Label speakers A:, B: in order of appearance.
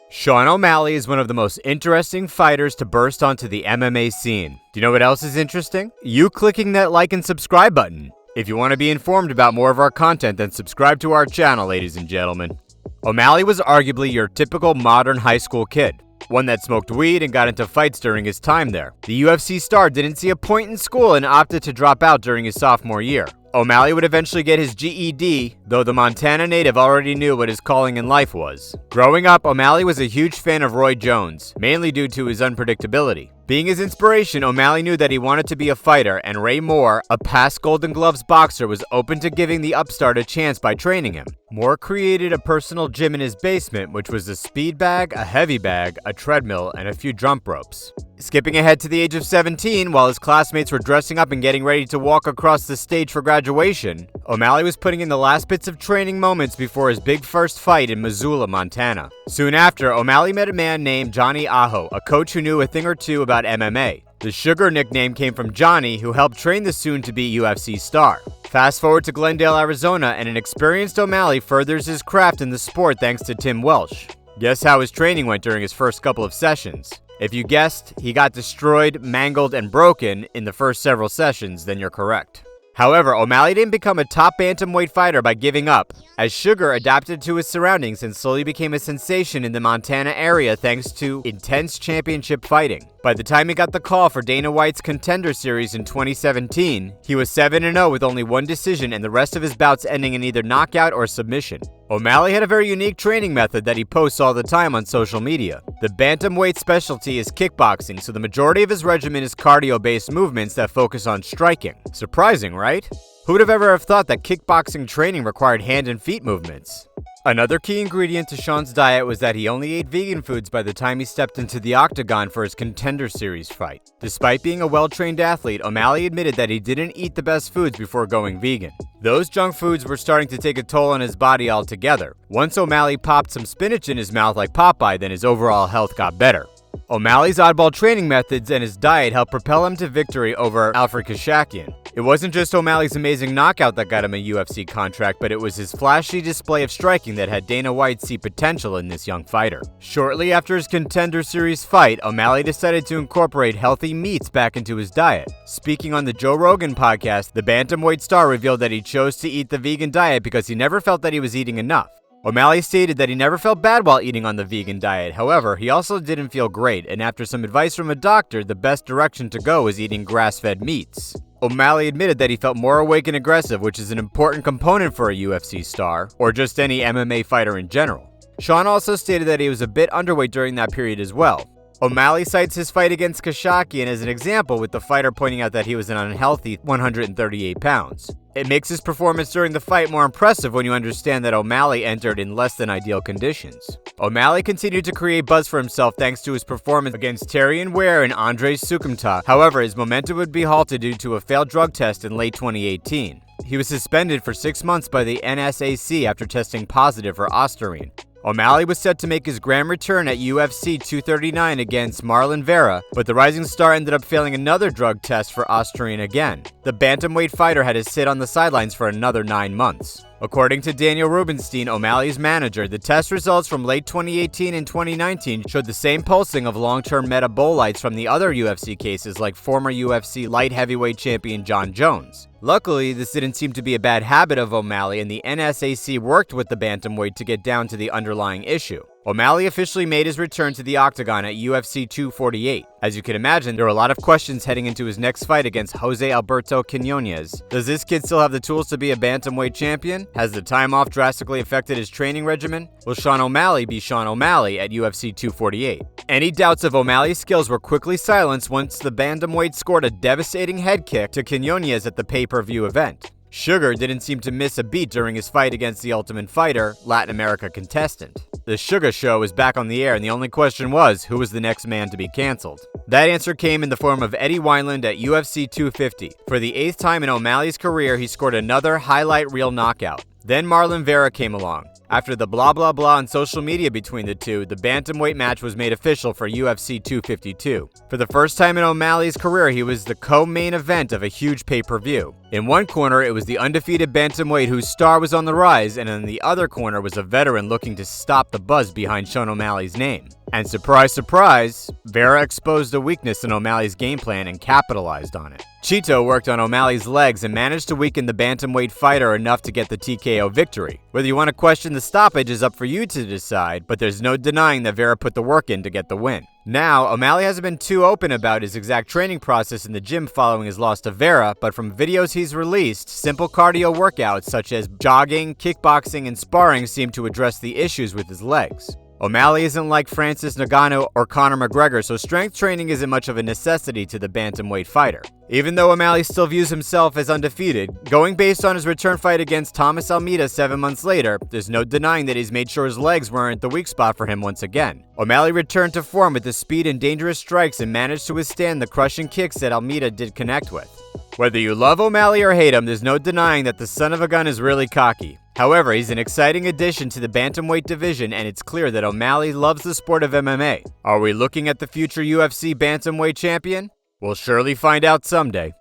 A: Sean O'Malley is one of the most interesting fighters to burst onto the MMA scene. Do you know what else is interesting? You clicking that like and subscribe button. If you want to be informed about more of our content, then subscribe to our channel, ladies and gentlemen. O'Malley was arguably your typical modern high school kid. One that smoked weed and got into fights during his time there. The UFC star didn't see a point in school and opted to drop out during his sophomore year. O'Malley would eventually get his GED, though the Montana native already knew what his calling in life was. Growing up, O'Malley was a huge fan of Roy Jones, mainly due to his unpredictability. Being his inspiration, O'Malley knew that he wanted to be a fighter, and Ray Moore, a past Golden Gloves boxer, was open to giving the upstart a chance by training him. Moore created a personal gym in his basement, which was a speed bag, a heavy bag, a treadmill, and a few jump ropes. Skipping ahead to the age of 17, while his classmates were dressing up and getting ready to walk across the stage for graduation, O'Malley was putting in the last bits of training moments before his big first fight in Missoula, Montana. Soon after, O'Malley met a man named Johnny Aho, a coach who knew a thing or two about MMA. The Sugar nickname came from Johnny, who helped train the soon-to-be UFC star. Fast forward to Glendale, Arizona, and an experienced O'Malley furthers his craft in the sport thanks to Tim Welsh. Guess how his training went during his first couple of sessions? If you guessed he got destroyed, mangled, and broken in the first several sessions, then you're correct. However, O'Malley didn't become a top bantamweight fighter by giving up, as Sugar adapted to his surroundings and slowly became a sensation in the Montana area thanks to intense championship fighting. By the time he got the call for Dana White's Contender Series in 2017, he was 7-0 with only one decision and the rest of his bouts ending in either knockout or submission. O'Malley had a very unique training method that he posts all the time on social media. The bantamweight specialty is kickboxing, so the majority of his regimen is cardio-based movements that focus on striking. Surprising, right? Who would have ever thought that kickboxing training required hand and feet movements? Another key ingredient to Sean's diet was that he only ate vegan foods by the time he stepped into the octagon for his Contender Series fight. Despite being a well-trained athlete, O'Malley admitted that he didn't eat the best foods before going vegan. Those junk foods were starting to take a toll on his body altogether. Once O'Malley popped some spinach in his mouth like Popeye, then his overall health got better. O'Malley's oddball training methods and his diet helped propel him to victory over Alfred Kashakian. It wasn't just O'Malley's amazing knockout that got him a UFC contract, but it was his flashy display of striking that had Dana White see potential in this young fighter. Shortly after his Contender Series fight, O'Malley decided to incorporate healthy meats back into his diet. Speaking on the Joe Rogan podcast, the bantamweight star revealed that he chose to eat the vegan diet because he never felt that he was eating enough. O'Malley stated that he never felt bad while eating on the vegan diet. However, he also didn't feel great, and after some advice from a doctor, the best direction to go was eating grass-fed meats. O'Malley admitted that he felt more awake and aggressive, which is an important component for a UFC star, or just any MMA fighter in general. Sean also stated that he was a bit underweight during that period as well. O'Malley cites his fight against Kashakian as an example, with the fighter pointing out that he was an unhealthy 138 pounds. It makes his performance during the fight more impressive when you understand that O'Malley entered in less than ideal conditions. O'Malley continued to create buzz for himself thanks to his performance against Terrion Ware and Andrei Sukumta. However, his momentum would be halted due to a failed drug test in late 2018. He was suspended for 6 months by the NSAC after testing positive for Ostarine. O'Malley was set to make his grand return at UFC 239 against Marlon Vera, but the rising star ended up failing another drug test for Ostarine again. The bantamweight fighter had to sit on the sidelines for another 9 months. According to Daniel Rubenstein, O'Malley's manager, the test results from late 2018 and 2019 showed the same pulsing of long-term metabolites from the other UFC cases like former UFC light heavyweight champion John Jones. Luckily, this didn't seem to be a bad habit of O'Malley, and the NSAC worked with the bantamweight to get down to the underlying issue. O'Malley officially made his return to the octagon at UFC 248. As you can imagine, there were a lot of questions heading into his next fight against Jose Alberto Quinones. Does this kid still have the tools to be a bantamweight champion? Has the time off drastically affected his training regimen? Will Sean O'Malley be Sean O'Malley at UFC 248? Any doubts of O'Malley's skills were quickly silenced once the bantamweight scored a devastating head kick to Quinones at the pay-per-view event. Sugar didn't seem to miss a beat during his fight against the Ultimate Fighter, Latin America contestant. The Sugar Show was back on the air, and the only question was, who was the next man to be canceled? That answer came in the form of Eddie Wineland at UFC 250. For the 8th time in O'Malley's career, he scored another highlight reel knockout. Then Marlon Vera came along. After the blah blah blah on social media between the two, the bantamweight match was made official for UFC 252. For the first time in O'Malley's career, he was the co-main event of a huge pay-per-view. In one corner, it was the undefeated bantamweight whose star was on the rise, and in the other corner was a veteran looking to stop the buzz behind Sean O'Malley's name. And surprise, surprise, Vera exposed a weakness in O'Malley's game plan and capitalized on it. Chito worked on O'Malley's legs and managed to weaken the bantamweight fighter enough to get the TKO victory. Whether you want to question the stoppage is up for you to decide, but there's no denying that Vera put the work in to get the win. Now, O'Malley hasn't been too open about his exact training process in the gym following his loss to Vera, but from videos he's released, simple cardio workouts such as jogging, kickboxing, and sparring seem to address the issues with his legs. O'Malley isn't like Francis Ngannou or Conor McGregor, so strength training isn't much of a necessity to the bantamweight fighter. Even though O'Malley still views himself as undefeated, going based on his return fight against Thomas Almeida 7 months later, there's no denying that he's made sure his legs weren't the weak spot for him once again. O'Malley returned to form with the speed and dangerous strikes and managed to withstand the crushing kicks that Almeida did connect with. Whether you love O'Malley or hate him, there's no denying that the son of a gun is really cocky. However, he's an exciting addition to the bantamweight division, and it's clear that O'Malley loves the sport of MMA. Are we looking at the future UFC bantamweight champion? We'll surely find out someday.